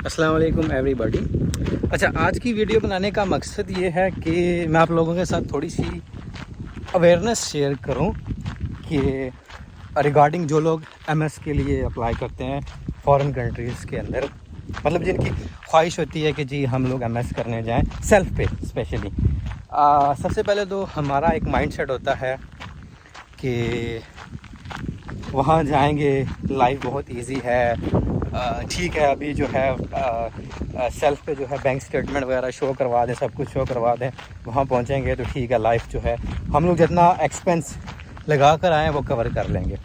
अस्सलाम वालेकुम एवरीबॉडी। अच्छा, आज की वीडियो बनाने का मकसद ये है कि मैं आप लोगों के साथ थोड़ी सी अवेयरनेस शेयर करूं कि रिगार्डिंग जो लोग एमएस के लिए अप्लाई करते हैं फॉरेन कंट्रीज़ के अंदर, मतलब जिनकी ख्वाहिश होती है कि जी हम लोग एमएस करने जाएं सेल्फ पे स्पेशली। सबसे पहले तो हमारा एक माइंडसेट होता है कि वहाँ जाएंगे लाइफ बहुत इजी है। ठीक है, अभी जो है सेल्फ पे जो है बैंक स्टेटमेंट वगैरह शो करवा दें, सब कुछ शो करवा दें, वहाँ पहुँचेंगे तो ठीक है, लाइफ जो है हम लोग जितना एक्सपेंस लगा कर आएँ वो कवर कर लेंगे।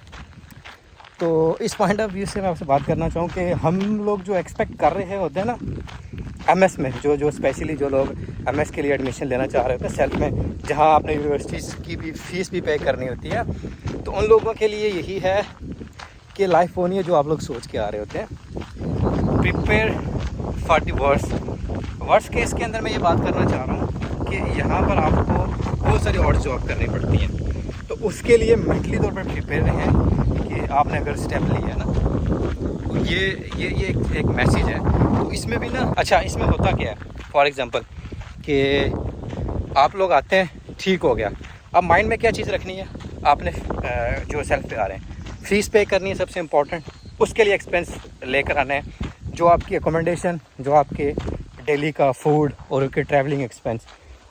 तो इस पॉइंट ऑफ व्यू से मैं आपसे बात करना चाहूँ कि हम लोग जो एक्सपेक्ट कर रहे होते हैं ना एमएस में, जो स्पेशली जो लोग एमएस के लिए एडमिशन लेना चाह रहे होते हैं सेल्फ में, जहाँ आपने यूनिवर्सिटीज़ की भी फीस भी पे करनी होती है, तो उन लोगों के लिए यही है कि लाइफ वो नहीं है जो आप लोग सोच के आ रहे होते हैं। Prepare for the worst case के अंदर मैं ये बात करना चाह रहा हूँ कि यहाँ पर आपको बहुत सारी और जॉब करनी पड़ती हैं, तो उसके लिए मेंटली तौर पर प्रिपेयर रहें कि आपने अगर स्टेप लिया ना, तो ये एक मैसेज है। तो इसमें भी ना, अच्छा इसमें होता क्या है, फॉर एग्ज़ाम्पल कि आप लोग आते हैं, ठीक हो गया, अब माइंड में क्या चीज़ रखनी है, आपने जो सेल्फ पे आ रहे हैं फ़ीस पे करनी है सबसे इम्पॉर्टेंट, उसके लिए एक्सपेंस लेकर आना है, जो आपकी अकोमोडेशन, जो आपके डेली का फूड और उनके ट्रैवलिंग एक्सपेंस।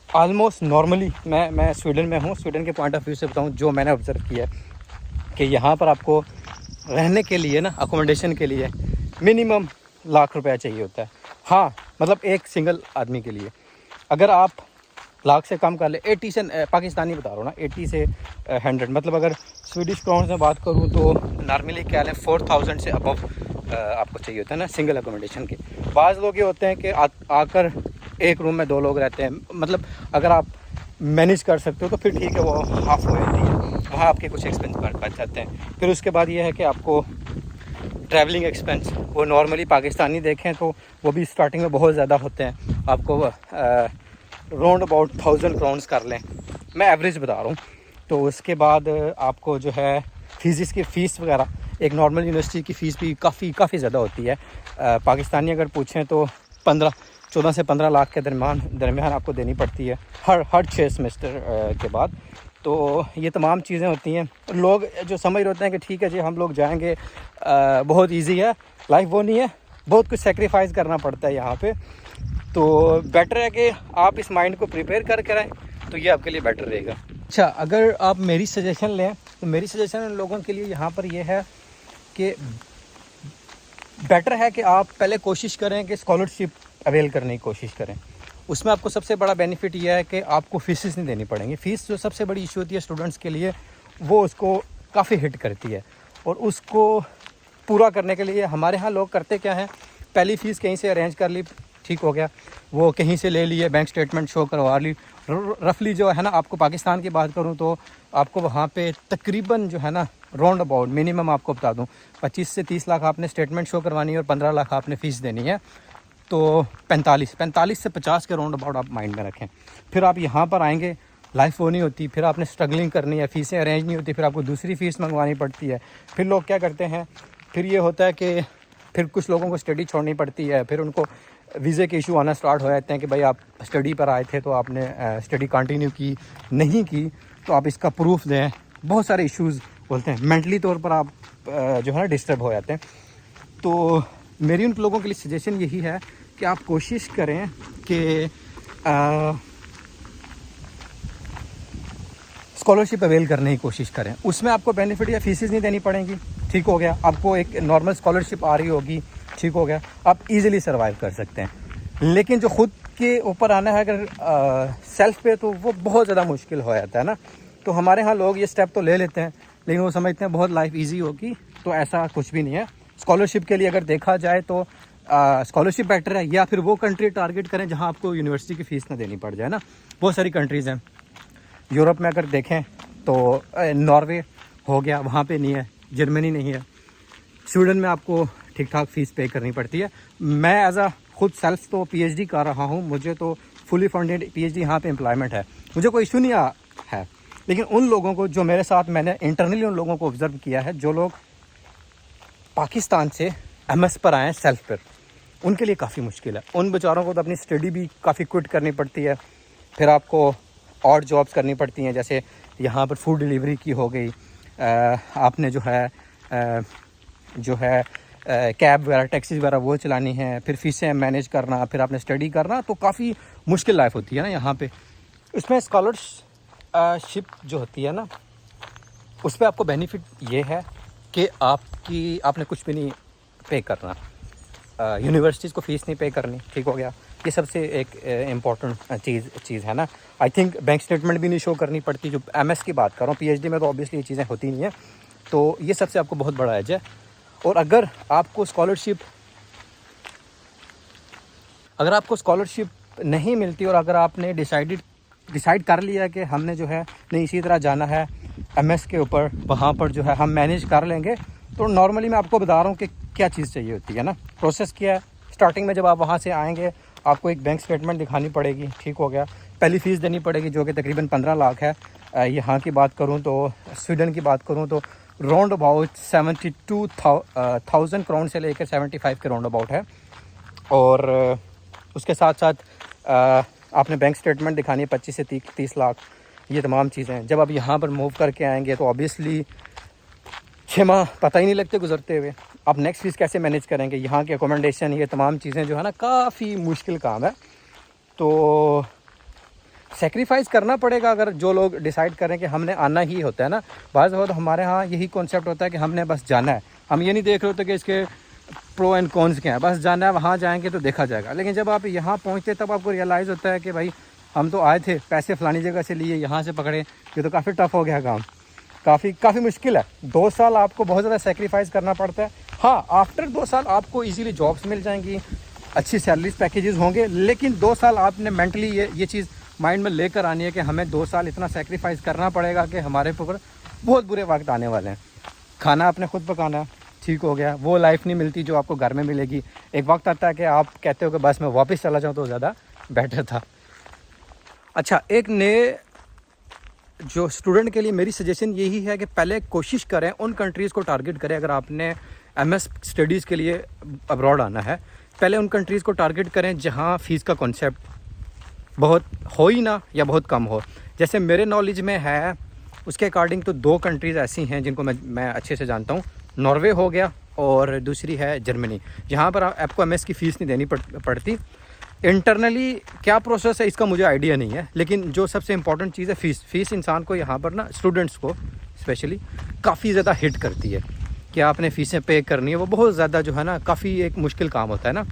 ऑलमोस्ट नॉर्मली मैं स्वीडन में हूँ, स्वीडन के पॉइंट ऑफ व्यू से बताऊँ जो मैंने ऑब्ज़र्व किया है कि यहाँ पर आपको रहने के लिए ना, अकोमोडेशन के लिए मिनिमम लाख रुपया चाहिए होता है। हाँ, मतलब एक सिंगल आदमी के लिए अगर आप लाख से कम कर ले, 80 से, पाकिस्तानी बता रहा हूँ ना, 80 से 100, मतलब अगर स्वीडिश क्राउन में बात करूँ तो नॉर्मली क्या है 4000 से अबव आपको चाहिए होता है ना सिंगल अकोमोडेशन के। बाज़ लोग ये होते हैं कि आकर एक रूम में 2 लोग रहते हैं, मतलब अगर आप मैनेज कर सकते हो तो फिर ठीक है, वो हाफ हो जाती है, वहाँ आपके कुछ एक्सपेंस बच जाते हैं। फिर उसके बाद ये है कि आपको ट्रैवलिंग एक्सपेंस, वो नॉर्मली पाकिस्तानी देखें तो वो भी स्टार्टिंग में बहुत ज़्यादा होते हैं, आपको राउंड अबाउट 1000 क्राउन्स कर लें, मैं एवरेज बता रहा हूँ। तो उसके बाद आपको जो है फिज़िक्स की फ़ीस वगैरह, एक नॉर्मल यूनिवर्सिटी की फ़ीस भी काफ़ी ज़्यादा होती है। पाकिस्तानी अगर पूछें तो 14 से 15 लाख के दरमियान आपको देनी पड़ती है हर 6 सेमेस्टर के बाद। तो ये तमाम चीज़ें होती हैं। लोग जो समझ रहे होते हैं कि ठीक है जी हम लोग जाएंगे, बहुत इजी है, लाइफ वो नहीं है, बहुत कुछ सेक्रीफाइस करना पड़ता है यहाँ पे। तो बेटर है कि आप इस माइंड को प्रिपेयर करके आएँ, तो ये आपके लिए बेटर रहेगा। अच्छा, अगर आप मेरी सजेशन लें तो मेरी सजेशन उन लोगों के लिए यहाँ पर ये है कि बेटर है कि आप पहले कोशिश करें कि स्कॉलरशिप अवेल करने की कोशिश करें। उसमें आपको सबसे बड़ा बेनिफिट ये है कि आपको फीसेस नहीं देनी पड़ेंगी। फ़ीस जो सबसे बड़ी इशू होती है स्टूडेंट्स के लिए, वो उसको काफ़ी हिट करती है, और उसको पूरा करने के लिए हमारे यहाँ लोग करते क्या हैं, पहली फ़ीस कहीं से अरेंज कर ली, ठीक हो गया, वो कहीं से ले लिए, बैंक स्टेटमेंट शो करवा ली। रफली जो है ना, आपको पाकिस्तान की बात करूं तो आपको वहाँ पे तकरीबन जो है ना राउंड अबाउट मिनिमम आपको बता दूं 25 से 30 लाख आपने स्टेटमेंट शो करवानी है और 15 लाख आपने फ़ीस देनी है। तो 45 से 50 के राउंड अबाउट आप माइंड में रखें। फिर आप यहाँ पर आएँगे, लाइफ वो नहीं होती, फिर आपने स्ट्रगलिंग करनी है, फ़ीसें अरेंज नहीं होती, फिर आपको दूसरी फ़ीस मंगवानी पड़ती है। फिर लोग क्या करते हैं, फिर ये होता है कि फिर कुछ लोगों को स्टडी छोड़नी पड़ती है, फिर उनको वीज़े के इशू आना स्टार्ट हो जाते हैं कि भाई आप स्टडी पर आए थे तो आपने स्टडी कंटिन्यू की नहीं की, तो आप इसका प्रूफ दें। बहुत सारे इश्यूज़ बोलते हैं, मेंटली तौर पर आप जो है ना डिस्टर्ब हो जाते हैं। तो मेरी उन लोगों के लिए सजेशन यही है कि आप कोशिश करें कि स्कॉलरशिप अवेल करने की कोशिश करें। उसमें आपको बेनिफिट या फीसेस नहीं देनी पड़ेंगी, ठीक हो गया, आपको एक नॉर्मल स्कॉलरशिप आ रही होगी, ठीक हो गया, आप इजीली सर्वाइव कर सकते हैं। लेकिन जो खुद के ऊपर आना है अगर सेल्फ पे, तो वो बहुत ज़्यादा मुश्किल हो जाता है ना। तो हमारे यहाँ लोग ये स्टेप तो ले लेते हैं, लेकिन वो समझते हैं बहुत लाइफ इजी होगी, तो ऐसा कुछ भी नहीं है। स्कॉलरशिप के लिए अगर देखा जाए तो स्कॉलरशिप बेटर है, या फिर वो कंट्री टारगेट करें जहाँ आपको यूनिवर्सिटी की फ़ीस ना देनी पड़ जाए ना। बहुत सारी कंट्रीज़ हैं यूरोप में, अगर देखें तो नॉर्वे हो गया, वहाँ पे नहीं है, जर्मनी नहीं है, स्वीडन में आपको ठीक ठाक फ़ीस पे करनी पड़ती है। मैं एज अ खुद सेल्फ तो पीएचडी कर रहा हूँ, मुझे तो फुली फंडेड पीएचडी यहाँ पे एम्प्लॉयमेंट है, मुझे कोई इशू नहीं है। लेकिन उन लोगों को जो मेरे साथ, मैंने इंटरनली उन लोगों को ऑब्ज़र्व किया है जो लोग पाकिस्तान से एमएस पर आए हैं सेल्फ पर, उनके लिए काफ़ी मुश्किल है। उन बेचारों को तो अपनी स्टडी भी काफ़ी क्विट करनी पड़ती है, फिर आपको और जॉब्स करनी पड़ती हैं। जैसे यहाँ पर फूड डिलीवरी की हो गई, आपने जो है कैब वगैरह टैक्सीज वगैरह वो चलानी है, फिर फीसें मैनेज करना, फिर आपने स्टडी करना, तो काफ़ी मुश्किल लाइफ होती है ना यहाँ पे। इसमें स्कॉलरशिप जो होती है ना, उस पर आपको बेनिफिट ये है कि आपने कुछ भी नहीं पे करना, यूनिवर्सिटीज़ को फ़ीस नहीं पे करनी, ठीक हो गया। ये सबसे एक इम्पॉर्टेंट चीज़ है ना। आई थिंक बैंक स्टेटमेंट भी नहीं शो करनी पड़ती, जो एमएस की बात कर रहा हूँ। पीएचडी में तो ऑब्वियसली ये चीज़ें होती नहीं है, तो ये सबसे आपको बहुत बड़ा एज है। और अगर आपको स्कॉलरशिप नहीं मिलती, और अगर आपने डिसाइड कर लिया कि हमने जो है नहीं इसी तरह जाना है एमएस के ऊपर, वहाँ पर जो है हम मैनेज कर लेंगे, तो नॉर्मली मैं आपको बता रहा हूँ कि क्या चीज़ चाहिए होती है ना। प्रोसेस क्या है, स्टार्टिंग में जब आप वहाँ से आएंगे आपको एक बैंक स्टेटमेंट दिखानी पड़ेगी, ठीक हो गया। पहली फ़ीस देनी पड़ेगी जो कि तकरीबन 15 लाख है। यहाँ की बात करूँ तो, स्वीडन की बात करूँ तो राउंड अबाउट 72,000 करोड़ से लेकर 75 के राउंड अबाउट है। और उसके साथ साथ आपने बैंक स्टेटमेंट दिखानी है 25 से 30 लाख, ये तमाम चीज़ें। जब आप यहाँ पर मूव करके आएंगे तो ऑब्वियसली 6 माह पता ही नहीं लगते गुजरते हुए। आप नेक्स्ट फीस कैसे मैनेज करेंगे, यहाँ की अकोमोडेशन, ये तमाम चीज़ें जो है ना, काफ़ी मुश्किल काम है। तो सेक्रीफाइस करना पड़ेगा अगर जो लोग डिसाइड करें कि हमने आना ही होता है ना। बाज़ बहुत हमारे यहाँ यही कॉन्सेप्ट होता है कि हमने बस जाना है, हम ये नहीं देख रहे होते कि इसके प्रो एंड कॉन्स क्या हैं, बस जाना है, वहाँ जाएंगे तो देखा जाएगा। लेकिन जब आप यहाँ पहुँचते तब आपको रियलाइज़ होता है कि भाई हम तो आए थे, पैसे फ़लानी जगह से लिए, यहाँ से पकड़े, ये तो काफ़ी टफ़ हो गया काम, काफ़ी मुश्किल है। 2 साल आपको बहुत ज़्यादा सेक्रीफाइस करना पड़ता है। हाँ, आफ्टर 2 साल आपको इजीली जॉब्स मिल जाएंगी, अच्छी सैलरीज पैकेजेस होंगे, लेकिन 2 साल आपने मेंटली ये चीज़ माइंड में लेकर आनी है कि हमें 2 साल इतना सेक्रीफाइस करना पड़ेगा कि हमारे ऊपर बहुत बुरे वक्त आने वाले हैं। खाना आपने खुद पकाना है, ठीक हो गया। वो लाइफ नहीं मिलती जो आपको घर में मिलेगी। एक वक्त आता है कि आप कहते हो कि बस मैं वापस चला जाऊँ तो ज़्यादा बेटर था। अच्छा, एक नए जो स्टूडेंट के लिए मेरी सजेशन यही है कि पहले कोशिश करें, उन कंट्रीज़ को टारगेट करें। अगर आपने एमएस स्टडीज़ के लिए अब्रॉड आना है, पहले उन कंट्रीज़ को टारगेट करें जहां फ़ीस का कॉन्सेप्ट बहुत हो ही ना या बहुत कम हो। जैसे मेरे नॉलेज में है, उसके अकॉर्डिंग तो 2 कंट्रीज़ ऐसी हैं जिनको मैं अच्छे से जानता हूँ। नॉर्वे हो गया और दूसरी है जर्मनी, जहाँ पर आपको एमएस की फ़ीस नहीं देनी पड़ती। इंटरनली क्या प्रोसेस है इसका मुझे आइडिया नहीं है, लेकिन जो सबसे इम्पॉर्टेंट चीज़ है फ़ीस इंसान को यहाँ पर ना, स्टूडेंट्स को स्पेशली काफ़ी ज़्यादा हिट करती है कि आपने फ़ीसें पे करनी है। वो बहुत ज़्यादा जो है ना, काफ़ी एक मुश्किल काम होता है ना।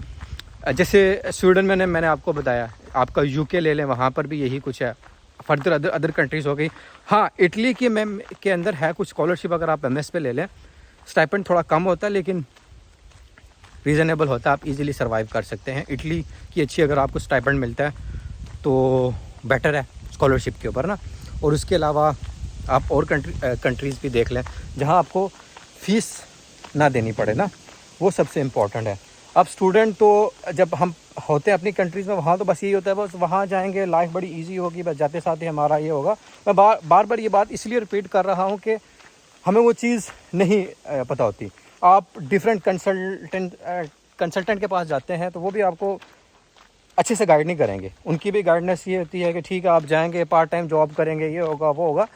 जैसे स्वीडन में मैंने आपको बताया, आपका यूके ले लें, वहाँ पर भी यही कुछ है। फर्दर अदर कंट्रीज़ हो गई। हाँ, इटली के अंदर है कुछ स्कॉलरशिप, अगर आप एमएस पे ले लें, स्टाइपेंड थोड़ा कम होता है लेकिन रीज़नेबल होता है, आप इजीली सर्वाइव कर सकते हैं। इटली की अच्छी अगर आपको स्टाइपेंड मिलता है तो बेटर है स्कॉलरशिप के ऊपर ना। और उसके अलावा आप और कंट्रीज़ भी देख लें जहां आपको फ़ीस ना देनी पड़े ना, वो सबसे इम्पॉर्टेंट है। अब स्टूडेंट तो जब हम होते हैं अपनी कंट्रीज़ में, वहाँ तो बस यही होता है, बस वहाँ जाएंगे, लाइफ बड़ी ईजी होगी, बस जाते साथ ही हमारा ये होगा। मैं बार बार ये बात इसलिए रिपीट कर रहा हूँ कि हमें वो चीज़ नहीं पता होती। आप डिफरेंट कंसल्टेंट के पास जाते हैं तो वो भी आपको अच्छे से गाइड नहीं करेंगे। उनकी भी गाइडेंस ये होती है कि ठीक है आप जाएंगे, पार्ट टाइम जॉब करेंगे, ये होगा वो होगा।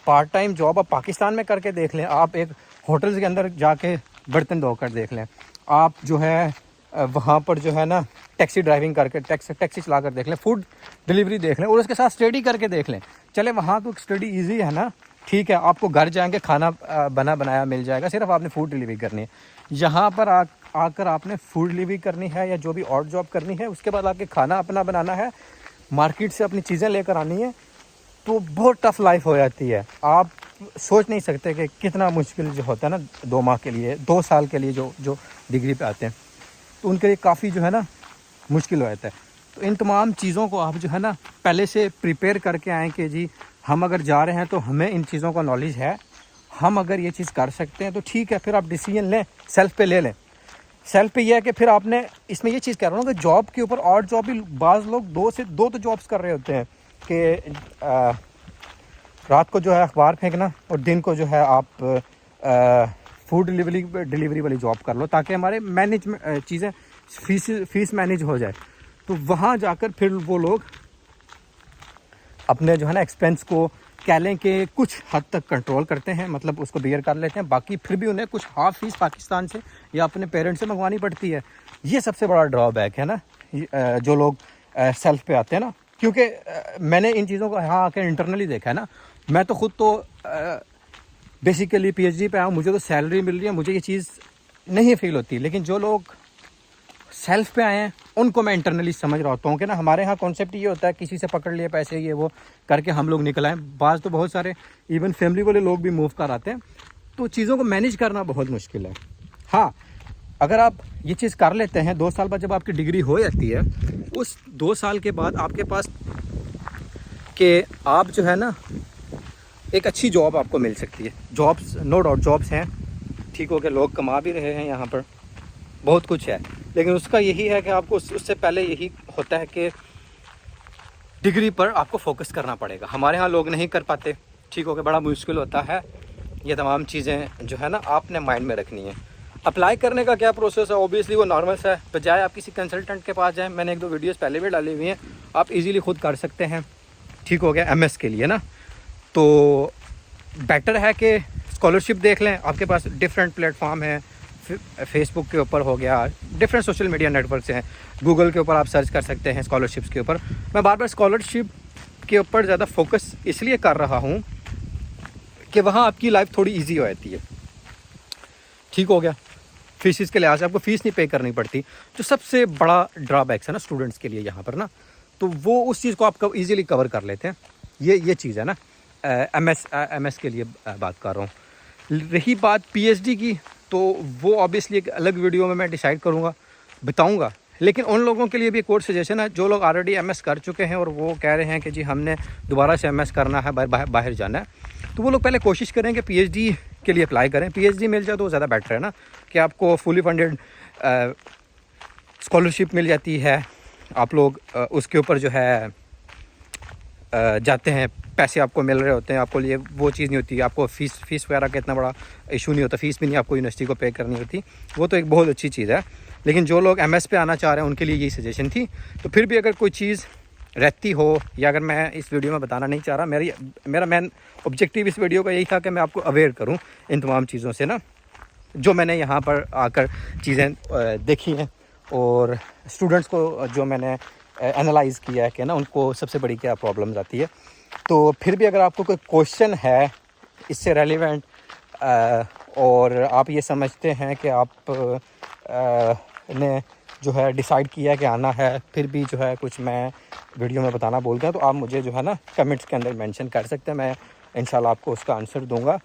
पार्ट टाइम जॉब आप पाकिस्तान में करके देख लें, आप एक होटल्स के अंदर जाके बर्तन धोकर देख लें, आप जो है वहाँ पर जो है ना टैक्सी ड्राइविंग करके टैक्सी चला कर देख लें, फूड डिलीवरी देख लें, और उसके साथ स्टडी करके देख लें। चले वहाँ तो स्टडी ईजी है ना, ठीक है, आपको घर जाएंगे खाना बना बनाया मिल जाएगा, सिर्फ आपने फूड डिलीवरी करनी है। यहाँ पर आकर आपने फूड डिलीवरी करनी है या जो भी और जॉब करनी है, उसके बाद आपके खाना अपना बनाना है, मार्केट से अपनी चीज़ें लेकर आनी है, तो बहुत टफ लाइफ हो जाती है। आप सोच नहीं सकते कि कितना मुश्किल जो होता है ना 2 माह के लिए, 2 साल के लिए जो डिग्री पे आते हैं, तो उनके लिए काफ़ी जो है ना मुश्किल हो जाता है। तो इन तमाम चीज़ों को आप जो है ना पहले से प्रिपेयर करके आएँ कि जी हम अगर जा रहे हैं तो हमें इन चीज़ों का नॉलेज है, हम अगर ये चीज़ कर सकते हैं तो ठीक है, फिर आप डिसीजन लें, सेल्फ पे ले लें। सेल्फ पे यह है कि फिर आपने, इसमें ये चीज़ कह रहा हूँ कि जॉब के ऊपर और जॉब भी, बाज़ लोग 2 तो जॉब्स कर रहे होते हैं कि रात को जो है अखबार फेंकना और दिन को जो है आप फूड डिलीवरी वाली जॉब कर लो, ताकि हमारे मैनेजमेंट चीज़ें फीस मैनेज हो जाए, तो वहाँ जाकर फिर वो लोग अपने जो है ना एक्सपेंस को कह लें कि कुछ हद तक कंट्रोल करते हैं, मतलब उसको बियर कर लेते हैं। बाकी फिर भी उन्हें कुछ हाफ फीस पाकिस्तान से या अपने पेरेंट्स से मंगवानी पड़ती है। ये सबसे बड़ा ड्रॉबैक है ना, जो लोग सेल्फ पे आते हैं ना, क्योंकि मैंने इन चीज़ों को यहाँ आकर इंटरनली देखा है ना। मैं तो खुद तो बेसिकली PhD पे आया हूँ, मुझे तो सैलरी मिल रही है, मुझे ये चीज़ नहीं फील होती। लेकिन जो लोग सेल्फ पे आए हैं उनको मैं इंटरनली समझ रहा होता हूँ कि ना, हमारे यहाँ कॉन्सेप्ट ये होता है किसी से पकड़ लिए पैसे, ये वो करके हम लोग निकल आए। बाज़ तो बहुत सारे इवन फैमिली वाले लोग भी मूव कर आते हैं, तो चीज़ों को मैनेज करना बहुत मुश्किल है। हाँ, अगर आप ये चीज़ कर लेते हैं, 2 साल बाद जब आपकी डिग्री हो जाती है, उस 2 साल के बाद आपके पास कि आप जो है ना एक अच्छी जॉब आपको मिल सकती है। जॉब्स नो डाउट जॉब्स हैं, ठीक हो गया, लोग कमा भी रहे हैं, यहाँ पर बहुत कुछ है। लेकिन उसका यही है कि आपको उससे पहले यही होता है कि डिग्री पर आपको फोकस करना पड़ेगा। हमारे यहाँ लोग नहीं कर पाते, ठीक हो गया, बड़ा मुश्किल होता है। ये तमाम चीज़ें जो है ना आपने माइंड में रखनी है। अप्लाई करने का क्या प्रोसेस है, ओबियसली वो नॉर्मल सा है। बजाय आप किसी कंसल्टेंट के पास जाएं, मैंने 1-2 वीडियोस पहले भी डाली हुई हैं, आप इजीली खुद कर सकते हैं, ठीक हो गया, MS के लिए ना। तो बेटर है कि स्कॉलरशिप देख लें। आपके पास डिफरेंट प्लेटफॉर्म है, फेसबुक के ऊपर हो गया, डिफरेंट सोशल मीडिया नेटवर्क्स हैं, गूगल के ऊपर आप सर्च कर सकते हैं स्कॉलरशिप्स के ऊपर। मैं बार बार स्कॉलरशिप के ऊपर ज़्यादा फोकस इसलिए कर रहा हूँ कि वहाँ आपकी लाइफ थोड़ी ईजी हो जाती है, ठीक हो गया। फीसिस के लिहाज से आपको फ़ीस नहीं पे करनी पड़ती, जो सबसे बड़ा ड्रॉबैक्स है ना स्टूडेंट्स के लिए यहाँ पर ना, तो वो उस चीज़ को आप ईजिली कवर कर लेते हैं। ये चीज़ है ना, MS के लिए बात कर रहा हूँ। रही बात PhD की, तो वो ऑब्वियसली एक अलग वीडियो में मैं डिसाइड करूँगा, बताऊँगा। लेकिन उन लोगों के लिए भी एक और सजेशन है जो लोग ऑलरेडी MS कर चुके हैं और वो कह रहे हैं कि जी हमने दोबारा से MS करना है, बाहर जाना है, तो वो लोग पहले कोशिश करें कि PhD के लिए अप्लाई करें। PhD मिल जाए तो ज़्यादा बेटर है ना, कि आपको फुली फंडेड स्कॉलरशिप मिल जाती है। आप लोग उसके ऊपर जो है जाते हैं, पैसे आपको मिल रहे होते हैं, आपको लिए वो चीज़ नहीं होती, आपको फ़ीस वगैरह का इतना बड़ा इशू नहीं होता, फ़ीस भी नहीं आपको यूनिवर्सिटी को पे करनी होती, वो तो एक बहुत अच्छी चीज़ है। लेकिन जो लोग MS पे आना चाह रहे हैं उनके लिए यही सजेशन थी। तो फिर भी अगर कोई चीज़ रहती हो, या अगर मैं इस वीडियो में बताना नहीं चाह रहा, मेरा मेन ऑब्जेक्टिव इस वीडियो का यही था कि मैं आपको अवेयर करूँ इन तमाम चीज़ों से ना, जो मैंने यहाँ पर आकर चीज़ें देखी हैं और स्टूडेंट्स को जो मैंने एनालाइज़ किया है कि ना उनको सबसे बड़ी क्या प्रॉब्लम्स आती है। तो फिर भी अगर आपको कोई क्वेश्चन है इससे रेलिवेंट, और आप ये समझते हैं कि आप ने जो है डिसाइड किया कि आना है, फिर भी जो है कुछ मैं वीडियो में बताना बोल गया, तो आप मुझे जो है ना कमेंट्स के अंदर मेंशन कर सकते हैं, मैं इंशाल्लाह आपको उसका आंसर दूंगा।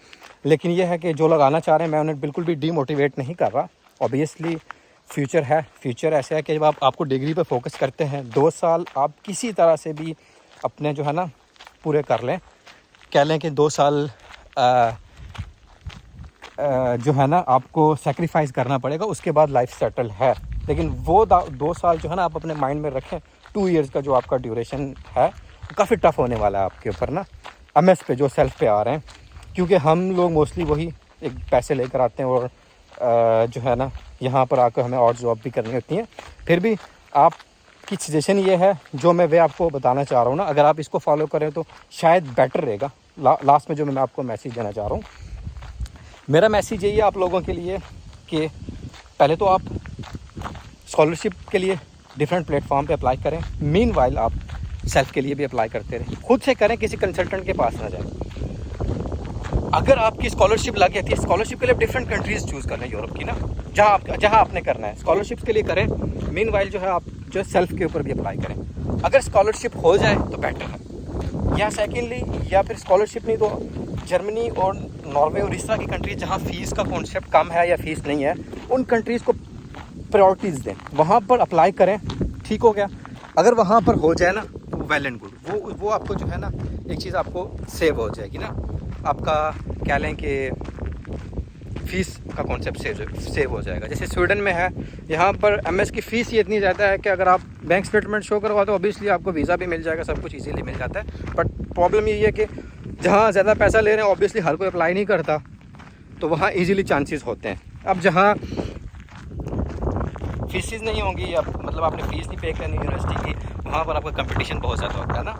लेकिन ये है कि जो लोग आना चाह रहे हैं, मैं उन्हें बिल्कुल भी डीमोटिवेट नहीं कर रहा। ऑब्वियसली फ्यूचर है, फ्यूचर ऐसा है कि जब आपको डिग्री पे फोकस करते हैं, 2 साल आप किसी तरह से भी अपने जो है ना पूरे कर लें, कह लें कि 2 साल जो है ना आपको सेक्रीफाइस करना पड़ेगा, उसके बाद लाइफ सेटल है। लेकिन वो 2 साल जो है ना आप अपने माइंड में रखें, 2 इयर्स का जो आपका ड्यूरेशन है काफ़ी टफ होने वाला है आपके ऊपर ना, MS पे जो सेल्फ पे आ रहे हैं, क्योंकि हम लोग मोस्टली वही एक पैसे लेकर आते हैं और जो है ना यहाँ पर आकर हमें और जॉब भी करनी होती है। फिर भी आपकी सजेशन ये है जो मैं वे आपको बताना चाह रहा हूँ ना, अगर आप इसको फॉलो करें तो शायद बेटर रहेगा। लास्ट में जो मैं आपको मैसेज देना चाह रहा हूँ, मेरा मैसेज यही है आप लोगों के लिए कि पहले तो आप स्कॉलरशिप के लिए डिफरेंट प्लेटफॉर्म पे अप्लाई करें, मीनवाइल आप सेल्फ के लिए भी अप्लाई करते रहें, खुद से करें, किसी कंसल्टेंट के पास ना जाएं। अगर आपकी स्कॉलरशिप लग जाती है, स्कॉलरशिप के लिए डिफरेंट कंट्रीज़ चूज़ कर लें यूरोप की ना, जहाँ आपने करना है, स्कॉलरशिप के लिए करें। मीनवाइल जो है आप जो सेल्फ के ऊपर भी अप्लाई करें। अगर स्कॉलरशिप हो जाए तो बेटर है, या सेकेंडली, या फिर स्कॉलरशिप नहीं तो जर्मनी और नॉर्वे और इस तरह की कंट्रीज़ जहाँ फ़ीस का कॉन्सेप्ट कम है या फ़ीस नहीं है, उन कंट्रीज़ को प्रायोरिटीज़ दें, वहाँ पर अप्लाई करें, ठीक हो गया। अगर वहाँ पर हो जाए ना तो वेल एंड गुड, वो आपको जो है ना एक चीज़ आपको सेव हो जाएगी ना, आपका क्या लें कि फ़ीस का कॉन्सेप्ट सेव हो जाएगा। जैसे स्वीडन में है, यहाँ पर MS की फ़ीस ही इतनी ज़्यादा है कि अगर आप बैंक स्टेटमेंट शो करवाते हो, ऑब्वियसली आपको वीज़ा भी मिल जाएगा, सब कुछ इजीली मिल जाता है। बट प्रॉब्लम यही है कि जहाँ ज़्यादा पैसा ले रहे हैं, ऑब्वियसली हर कोई अप्लाई नहीं करता, तो वहाँ ईजिली चांसेस होते हैं। अब जहाँ फीसिस नहीं होंगी या मतलब आपने फ़ीस नहीं पे करनी यूनिवर्सिटी की, वहाँ पर आपका कंपटीशन बहुत ज़्यादा होता है ना।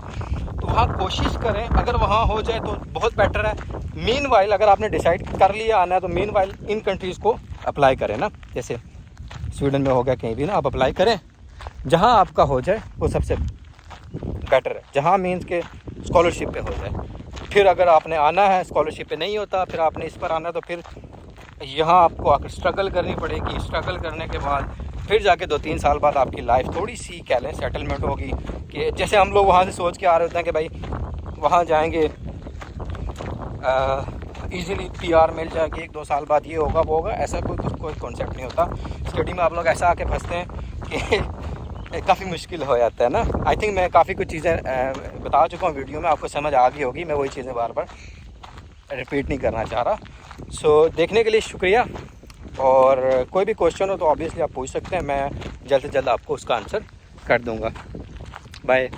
तो वहाँ कोशिश करें, अगर वहाँ हो जाए तो बहुत बेटर है। मीनवाइल अगर आपने डिसाइड कर लिया आना है तो मीनवाइल इन कंट्रीज़ को अप्लाई करें ना, जैसे स्वीडन में हो गया, कहीं भी ना आप अप्लाई करें, जहाँ आपका हो जाए वो सबसे बेटर है, जहाँ मीन्स के स्कॉलरशिप पे हो जाए। फिर अगर आपने आना है स्कॉलरशिप पे नहीं होता, फिर आपने इस पर आना है, तो फिर यहाँ आपको आकर स्ट्रगल करनी पड़ेगी। स्ट्रगल करने के बाद फिर जाके 2-3 साल बाद आपकी लाइफ थोड़ी सी कह लें सेटलमेंट होगी, कि जैसे हम लोग वहाँ से सोच के आ रहे होते हैं कि भाई वहाँ जाएंगे इजीली पीआर मिल जाएगी, 1-2 साल बाद ये होगा वो होगा, ऐसा कोई कॉन्सेप्ट नहीं होता। स्टडी में आप लोग ऐसा आके फंसते हैं कि काफ़ी मुश्किल हो जाता है ना। आई थिंक मैं काफ़ी कुछ चीज़ें बता चुका हूँ वीडियो में, आपको समझ आ गई होगी, मैं वही चीज़ें बार बार रिपीट नहीं करना चाह रहा। सो देखने के लिए शुक्रिया, और कोई भी क्वेश्चन हो तो ऑब्वियसली आप पूछ सकते हैं, मैं जल्द से जल्द आपको उसका आंसर कर दूँगा। बाय।